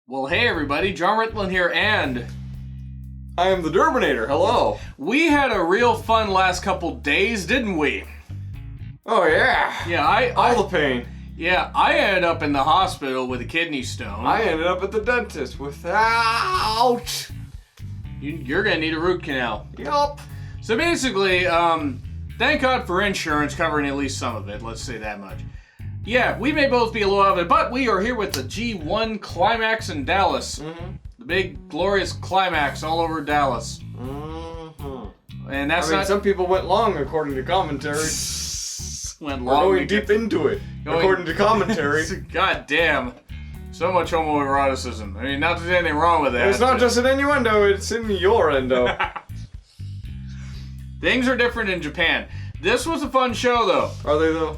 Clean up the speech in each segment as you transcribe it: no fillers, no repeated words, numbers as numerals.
Well, hey everybody, John Ritland here, and I am the Derbinator. Hello. we had a real fun last couple days, didn't we? Oh yeah. Yeah, All the pain. Yeah, I ended up in the hospital with a kidney stone. I ended up at the dentist without. You're gonna need a root canal. Yup. So basically, thank God for insurance covering at least some of it. Let's say that much. Yeah, we may both be a little out of it, but we are here with the G1 Climax in Dallas. Mm-hmm. The big, glorious Climax all over Dallas. Mm-hmm. And that's not... some people went long according to commentary. went We're long going deep into it, according to commentary. God damn. So much homoeroticism. I mean, not that there's anything wrong with that. It's not just an innuendo, it's in your endo. Things are different in Japan. This was a fun show, though. Are they, though?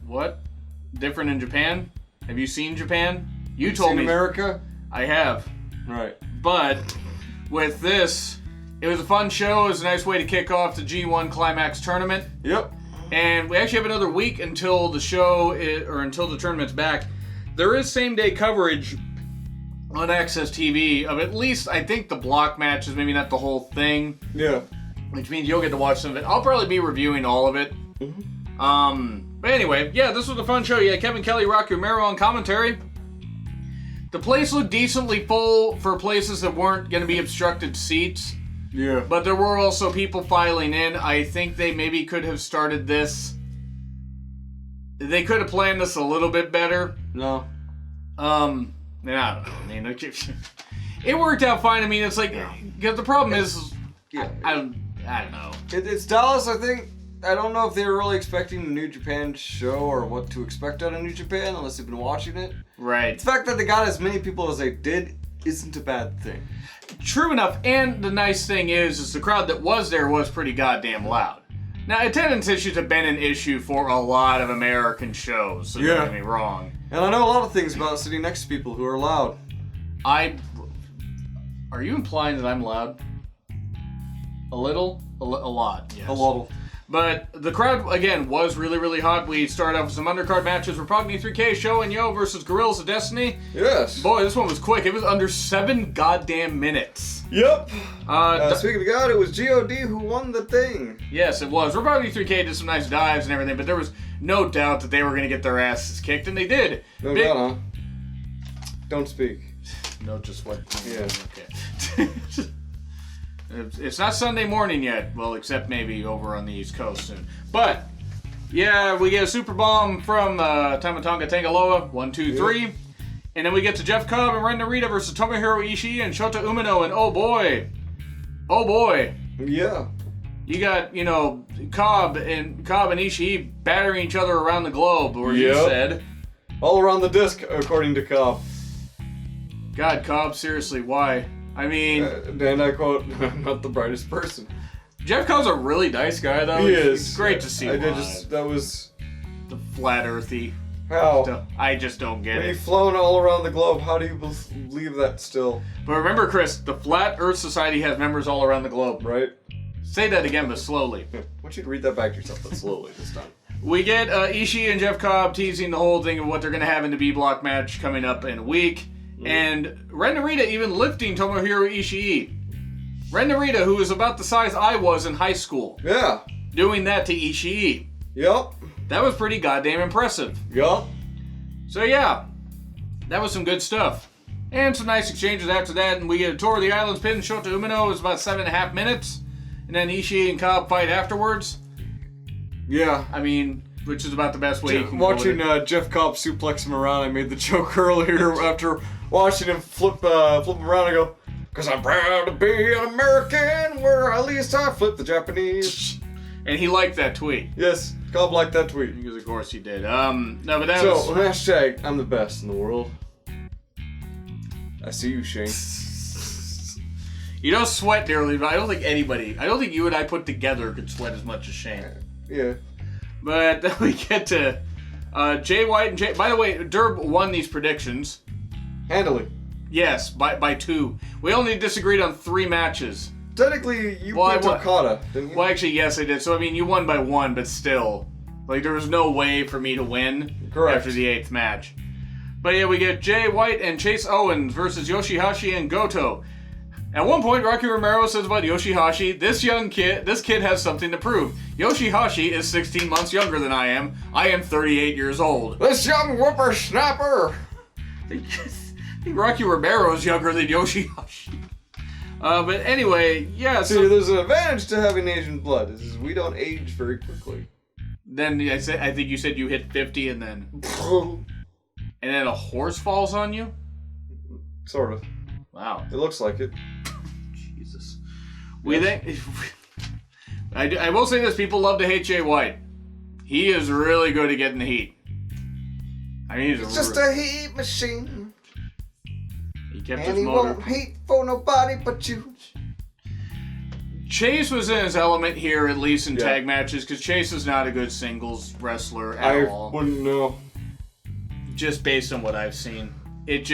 What? Different in Japan? Have you seen Japan? You You've told seen me. America? I have. Right. But with this, it was a fun show. It was a nice way to kick off the G1 Climax tournament. Yep. And we actually have another week until the show, or until the tournament's back. There is same-day coverage on Access TV of at least, I think, the block matches, maybe not the whole thing. Yeah. Which means you'll get to watch some of it. I'll probably be reviewing all of it. Mm-hmm. But anyway, yeah, this was a fun show. Yeah, Kevin Kelly, Rocky Romero on commentary. The place looked decently full for places that weren't going to be obstructed seats. Yeah. But there were also people filing in. I think they maybe could have started this. They could have planned this a little bit better. No. I don't know. I mean, it worked out fine. I mean, it's like, because the problem is, Yeah. I don't know. It's Dallas, I think. I don't know if they were really expecting the New Japan show or what to expect out of New Japan unless they've been watching it. Right. The fact that they got as many people as they did isn't a bad thing. True enough, and the nice thing is the crowd that was there was pretty goddamn loud. Now, attendance issues have been an issue for a lot of American shows, so don't get me wrong. And I know a lot of things about sitting next to people who are loud. Are you implying that I'm loud? A little? A lot, yes. A lot. But the crowd, again, was really, really hot. We started off with some undercard matches. Rapogni 3K, Show and Yo versus Gorillas of Destiny. Yes. Boy, this one was quick. It was under 7 goddamn minutes. Yep. Uh, Speaking of God, it was God who won the thing. Yes, it was. Rapogni 3K did some nice dives and everything, but there was no doubt that they were going to get their asses kicked, and they did. No doubt, huh? Don't speak. No, just what? Yeah. Okay. It's not Sunday morning yet. Well, except maybe over on the East Coast soon. But, yeah, we get a super bomb from Tamatonga Tangaloa, 1, 2, 3. And then we get to Jeff Cobb and Ren Narita versus Tomohiro Ishii and Shota Umino. And oh boy. Yeah. You got, Cobb and Ishii battering each other around the globe, or you said. All around the disc, according to Cobb. God, Cobb, seriously, why? I mean... and I quote, I'm not the brightest person. Jeff Cobb's a really nice guy, though. He is. It's great to see him live. That was... The flat earthy. How? I just don't get When it. you've flown all around the globe, how do you believe that still? But remember, Chris, the Flat Earth Society has members all around the globe. Right? Say that again, but slowly. I want you to read that back to yourself, but slowly this time. We get Ishii and Jeff Cobb teasing the whole thing of what they're going to have in the B-Block match coming up in a week. And Ren Narita even lifting Tomohiro Ishii. Ren Narita, who is about the size I was in high school. Yeah. Doing that to Ishii. Yup. That was pretty goddamn impressive. Yup. So yeah, that was some good stuff. And some nice exchanges after that, and we get a tour of the islands pin. Shota Umino was about 7.5 minutes. And then Ishii and Cobb fight afterwards. Yeah. I mean, which is about the best way you can go with Watching it. Jeff Cobb suplex him around, I made the joke earlier after watching him flip him around and go, "'Cause I'm proud to be an American, where at least I flip the Japanese." And he liked that tweet. Yes, Cobb liked that tweet. Because of course he did. No, but that So, was... hashtag, I'm the best in the world. I see you, Shane. You don't sweat nearly, but I don't think you and I put together could sweat as much as Shane. Yeah. But then we get to Jay White and Jay... By the way, Derb won these predictions. Handily. Yes, by 2. We only disagreed on 3 matches. Technically, you picked Okada, didn't you? Well, actually, yes, I did. So, I mean, you won by 1, but still. Like, there was no way for me to win Correct. after the 8th match. But yeah, we get Jay White and Chase Owens versus Yoshihashi and Goto. At one point, Rocky Romero says about Yoshihashi, this kid has something to prove. Yoshihashi is 16 months younger than I am. I am 38 years old. This young whippersnapper! I think Rocky Romero is younger than Yoshihashi. But anyway, yeah. See, there's an advantage to having Asian blood. Is we don't age very quickly. Then I think you said you hit 50 and then... and then a horse falls on you? Sort of. Wow. It looks like it. Jesus. I will say this, people love to hate Jay White. He is really good at getting the heat. I mean, It's just a heat machine. He kept And his he motor. won't hate for nobody but you. Chase was in his element here, at least in tag matches, because Chase is not a good singles wrestler at all. I wouldn't know. Just based on what I've seen. And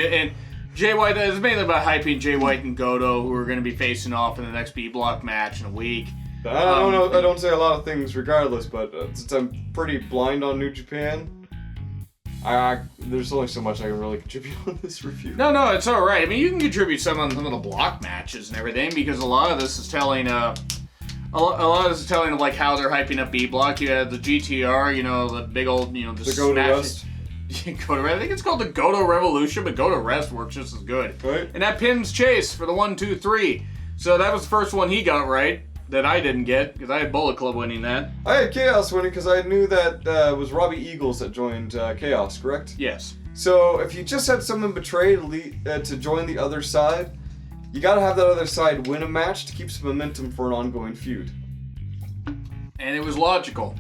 Jay White is mainly about hyping Jay White and Goto, who are going to be facing off in the next B-Block match in a week. I don't know. I don't say a lot of things regardless, but since I'm pretty blind on New Japan, there's only so much I can really contribute on this review. No, it's all right. I mean, you can contribute some on some of the block matches and everything, because a lot of this is telling, a lot of this is telling of like how they're hyping up B-Block. You had the GTR, the big old, the Goto Rest. I think it's called the Goto Revolution, but Goto Rest works just as good. Right. And that pins Chase for the 1, 2, 3. So that was the first one he got right that I didn't get, because I had Bullet Club winning that. I had Chaos winning because I knew that it was Robbie Eagles that joined Chaos, correct? Yes. So if you just had someone betrayed to join the other side, you gotta have that other side win a match to keep some momentum for an ongoing feud. And it was logical.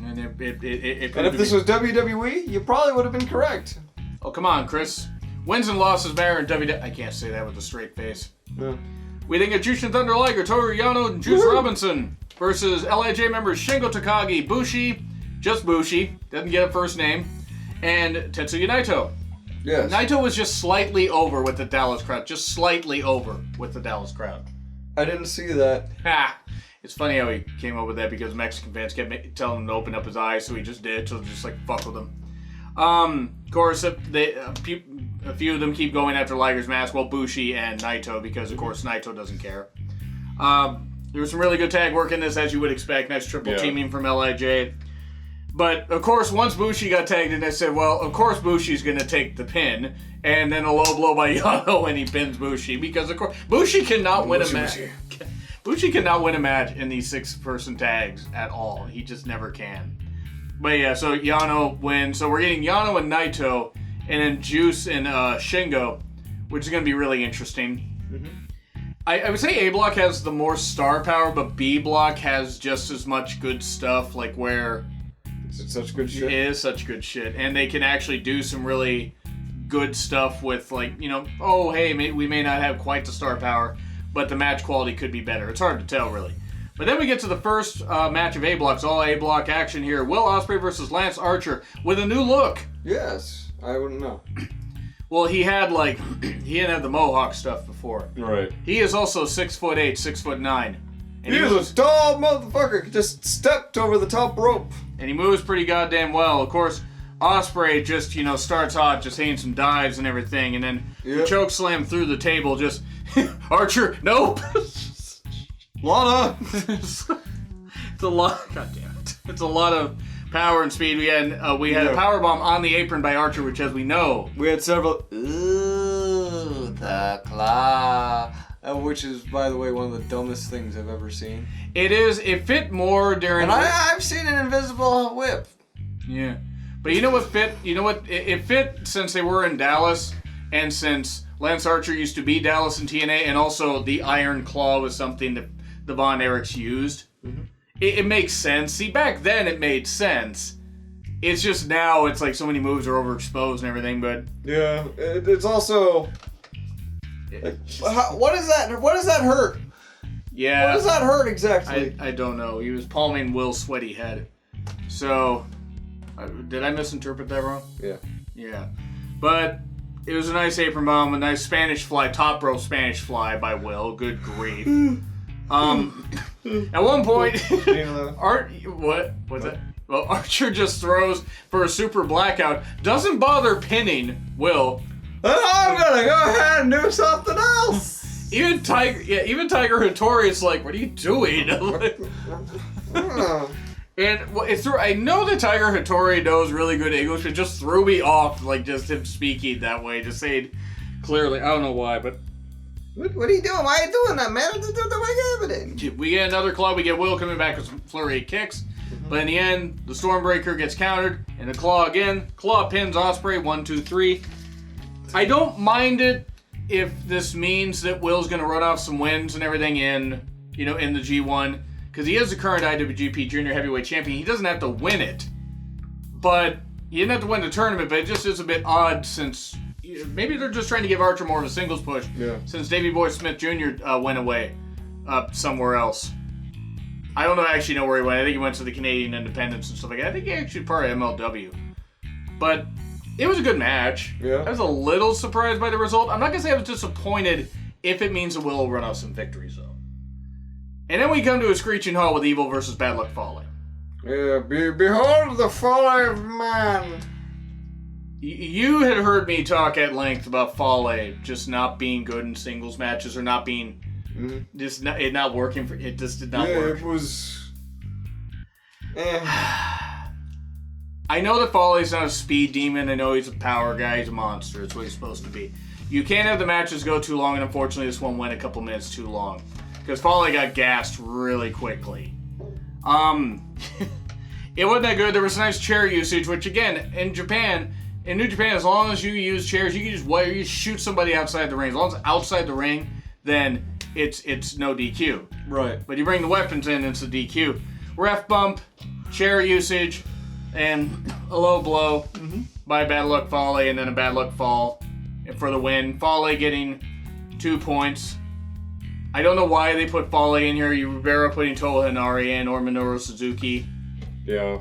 And it and if this was WWE, you probably would have been correct. Oh, come on, Chris. Wins and losses matter in WWE. I can't say that with a straight face. No. We then get Jushin Thunder Liger, Toru Yano, and Juice Robinson versus LIJ members Shingo Takagi, Bushi, just Bushi, doesn't get a first name, and Tetsuya Naito. Yes. Naito was just slightly over with the Dallas crowd. Just slightly over with the Dallas crowd. I didn't see that. Ha! It's funny how he came up with that because Mexican fans kept telling him to open up his eyes, so he just did, so just like fuck with him. Of course, a few of them keep going after Liger's mask, well, Bushi and Naito, because of course Naito doesn't care. There was some really good tag work in this, as you would expect. Nice triple teaming from LIJ. But of course, once Bushi got tagged in, they said, well, of course Bushi's going to take the pin, and then a low blow by Yano when he pins Bushi, because of course Bushi cannot win a match. Bushi cannot win a match in these 6-person tags at all. He just never can. But yeah, so Yano wins. So we're getting Yano and Naito, and then Juice and Shingo, which is going to be really interesting. Mm-hmm. I would say A Block has the more star power, but B Block has just as much good stuff, like where... Is it such good shit? It is such good shit. And they can actually do some really good stuff with, like, oh, hey, we may not have quite the star power, but the match quality could be better. It's hard to tell, really. But then we get to the first match of A-Blocks, all A-Block action here. Will Ospreay versus Lance Archer with a new look. Yes, I wouldn't know. Well, he hadn't had the Mohawk stuff before. Right. He is also 6'8", 6'9". And he was a tall motherfucker. Just stepped over the top rope. And he moves pretty goddamn well. Of course, Ospreay just, starts hot, just hitting some dives and everything, and then the choke slam through the table, just... Archer, nope. Lana. It's a lot. God damn it! It's a lot of power and speed. We had a power bomb on the apron by Archer, which, as we know, we had several. Ooh, the claw. Which is, by the way, one of the dumbest things I've ever seen. It is. It fit more during. And I've seen an invisible whip. Yeah, but you know what fit? You know what? It fit since they were in Dallas, and since Lance Archer used to be Dallas and TNA, and also the Iron Claw was something that the Von Erichs used. Mm-hmm. It makes sense. See, back then it made sense. It's just now it's like so many moves are overexposed and everything, but... Yeah, it's also... what is that? What does that hurt? Yeah. What does that hurt exactly? I don't know. He was palming Will's sweaty head. So, did I misinterpret that wrong? Yeah. Yeah. But... it was a nice apron bomb, a nice Spanish fly, top rope Spanish fly by Will. Good grief. At one point, Art, what? What's that? Well, Archer just throws for a super blackout. Doesn't bother pinning Will. And I'm gonna go ahead and do something else. Even Tiger Hattori is like, what are you doing? And I know that Tiger Hattori knows really good English. It just threw me off, like just him speaking that way, just saying clearly. I don't know why, but What are you doing? Why are you doing that, man? Just do the way everything. we get another claw. We get Will coming back with some flurry of kicks, but in the end, the Stormbreaker gets countered and a claw again. Claw pins Ospreay 1, 2, 3. I don't mind it if this means that Will's gonna run off some wins and everything in the G1. Because he is the current IWGP Junior Heavyweight Champion. He doesn't have to win it. But he didn't have to win the tournament, but it just is a bit odd since... Maybe they're just trying to give Archer more of a singles push. Yeah. Since Davey Boy Smith Jr. Went away somewhere else. I don't actually know where he went. I think he went to the Canadian Independence and stuff like that. I think he actually part of MLW. But it was a good match. Yeah. I was a little surprised by the result. I'm not going to say I was disappointed if it means that Will will run off some victories, though. And then we come to a screeching halt with Evil versus Bad Luck Fale. Yeah, behold the folly of man. You had heard me talk at length about Fale just not being good in singles matches or not being it not working for it. Just did not work. Yeah, it was. I know that Fale's not a speed demon. I know he's a power guy. He's a monster. It's what he's supposed to be. You can't have the matches go too long, and unfortunately, this one went a couple minutes too long. Because Fale got gassed really quickly. It wasn't that good. There was nice chair usage, which again, in New Japan, as long as you use chairs, you can just shoot somebody outside the ring. As long as it's outside the ring, then it's no DQ. Right. But you bring the weapons in, it's a DQ. Ref bump, chair usage, and a low blow by Bad Luck Fale, and then a Bad Luck Fall for the win. Fale getting 2 points. I don't know why they put Fale in here. Rivera putting Toa Hinari in or Minoru Suzuki. Yeah,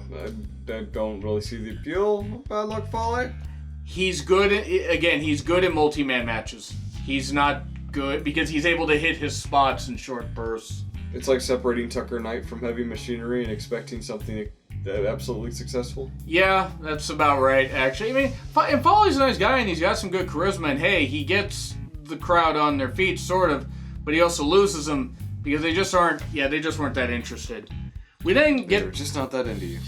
I don't really see the appeal of Bad Luck Fale. He's good. He's good in multi-man matches. He's not good because he's able to hit his spots in short bursts. It's like separating Tucker Knight from Heavy Machinery and expecting something absolutely successful. Yeah, that's about right, actually. I mean, and Fale's a nice guy, and he's got some good charisma, and hey, he gets the crowd on their feet, sort of. But he also loses them because they just weren't that interested. We didn't get... They're just not that into you.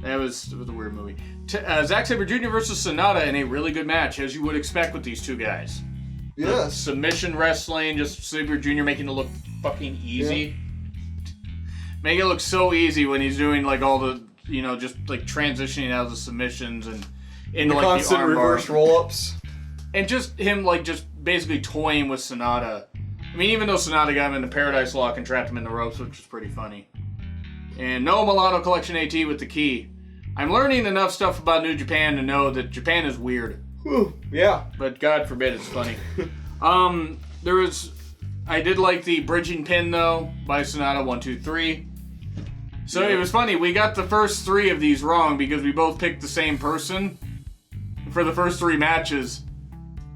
That was a weird movie. Zack Sabre Jr. versus Sonata in a really good match, as you would expect with these two guys. Yes. Submission wrestling, just Sabre Jr. making it look fucking easy. Yeah. Making it look so easy when he's doing like all the, just like transitioning out of the submissions and into the like constant the arm reverse roll-ups. And just him like just basically toying with Sonata. I mean, even though Sonata got him in the Paradise Lock and trapped him in the ropes, which is pretty funny. And no Milano Collection AT with the key. I'm learning enough stuff about New Japan to know that Japan is weird. Whew, yeah. But God forbid it's funny. I did like the bridging pin though by Sonata 1, 2, 3. So It was funny. We got the first 3 of these wrong because we both picked the same person for the first 3 matches.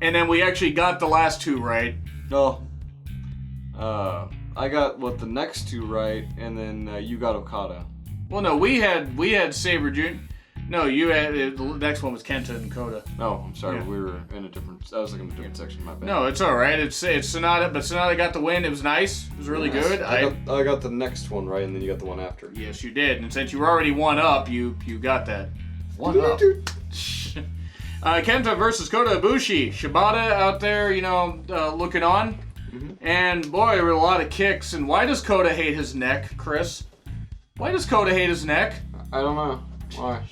And then we actually got the last 2 right. No. I got the next 2 right, and then you got Okada. Well, no, we had Sabre Jr. No, you had the next one was Kenta and Kota. No, I'm sorry, Yeah. we were in a different. I was looking at a different section. My bad. No, it's all right. It's Sonata, but Sonata got the win. It was nice. It was really good. I got the next one right, and then you got the one after. Yes, you did. And since you were already 1 up, you got that. 1 up. Kenta versus Kota Ibushi. Shibata out there, looking on. Mm-hmm. And boy, there were a lot of kicks. And why does Kota hate his neck, Chris? Why does Kota hate his neck? I don't know. Why?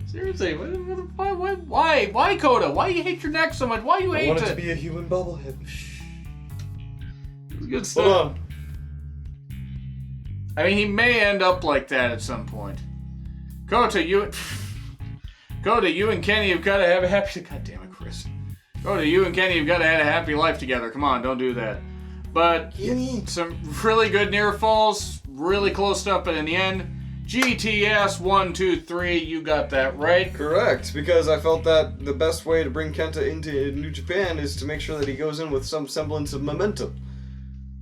Seriously, why Kota? Why do you hate your neck so much? Why do you hate it? I want it to be a human bobblehead. Good stuff. Hold on. I mean, he may end up like that at some point. Kota, you and Kenny have got to have a happy... God damn it, Chris. Kota, you and Kenny have got to have a happy life together. Come on, don't do that. But some really good near falls, really close stuff, but in the end, GTS 1, 2, 3, you got that right. Correct, because I felt that the best way to bring Kenta into New Japan is to make sure that he goes in with some semblance of momentum.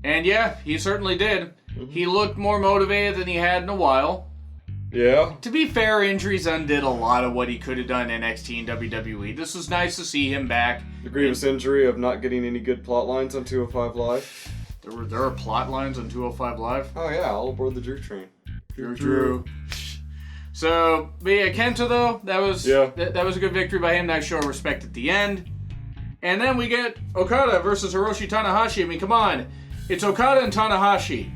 And yeah, he certainly did. He looked more motivated than he had in a while. Yeah. To be fair, injuries undid a lot of what he could have done in NXT and WWE. This was nice to see him back. The grievous injury of not getting any good plot lines on 205 Live. There are plot lines on 205 Live. Oh yeah, all aboard the Drew train. Drew. So, but yeah, Kenta though, that was a good victory by him. Nice show of respect at the end. And then we get Okada versus Hiroshi Tanahashi. I mean, come on. It's Okada and Tanahashi.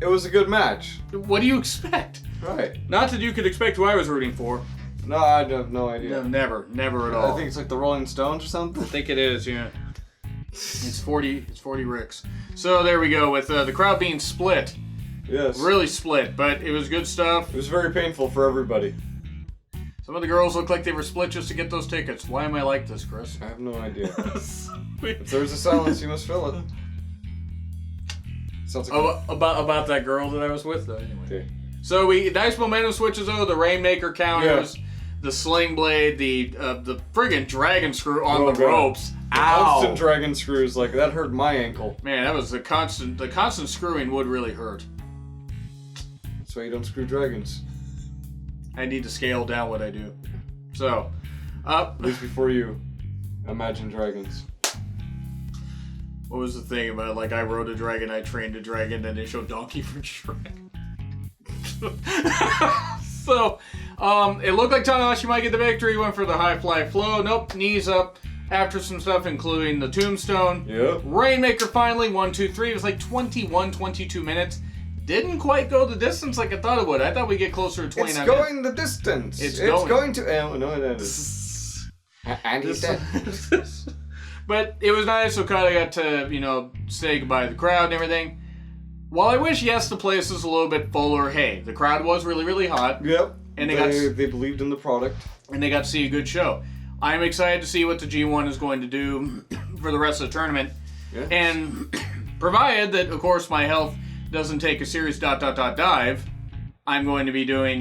It was a good match. What do you expect? Right. Not that you could expect who I was rooting for. No, I have no idea. No, never at all. I think it's like the Rolling Stones or something. I think it is, yeah. It's 40 Ricks. So there we go with the crowd being split. Yes. Really split, but it was good stuff. It was very painful for everybody. Some of the girls looked like they were split just to get those tickets. Why am I like this, Chris? I have no idea. If there's a silence, you must fill it. Sounds like about that girl that I was with, though. Anyway. Okay. So nice momentum switches though. The Rainmaker counters, the Sling Blade, the friggin' Dragon Screw on the ropes. Ow! Constant dragon screws, like that hurt my ankle. Man, that was the constant screwing would really hurt. That's why you don't screw dragons. I need to scale down what I do. So, At least before you imagine dragons. What was the thing about, like, I rode a dragon, I trained a dragon, then they showed Donkey from Shrek? So, it looked like Tanahashi might get the victory. Went for the high fly flow. Nope, knees up. After some stuff, including the tombstone. Yep. Rainmaker finally, 1, 2, 3. It was like 21, 22 minutes. Didn't quite go the distance like I thought it would. I thought we'd get closer to 29 minutes. It's going the distance. It's going to... Oh, no, it is. And he's dead. But it was nice. Okada got to, say goodbye to the crowd and everything. While I wish, yes, the place was a little bit fuller, hey, the crowd was really, really hot. Yep. And they believed in the product. And they got to see a good show. I'm excited to see what the G1 is going to do for the rest of the tournament. Yeah. And provided that, of course, my health doesn't take a serious ... dive, I'm going to be doing,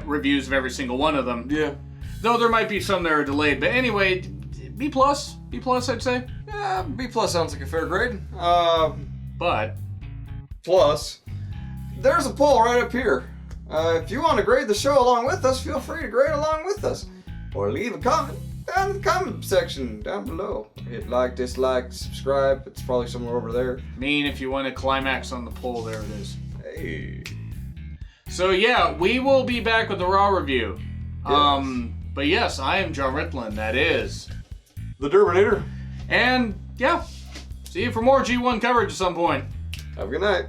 reviews of every single one of them. Yeah. Though there might be some that are delayed. But anyway, B+, I'd say. Yeah, B+ sounds like a fair grade. But plus, there's a poll right up here. If you want to grade the show along with us, feel free to grade along with us. Or leave a comment down in the comment section down below. Hit like, dislike, subscribe. It's probably somewhere over there. if you want to climax on the poll, there it is. Hey. So yeah, we will be back with the Raw review. Yes. But yes, I am John Ritlin. That is The Derbinator. And yeah, see you for more G1 coverage at some point. Have a good night.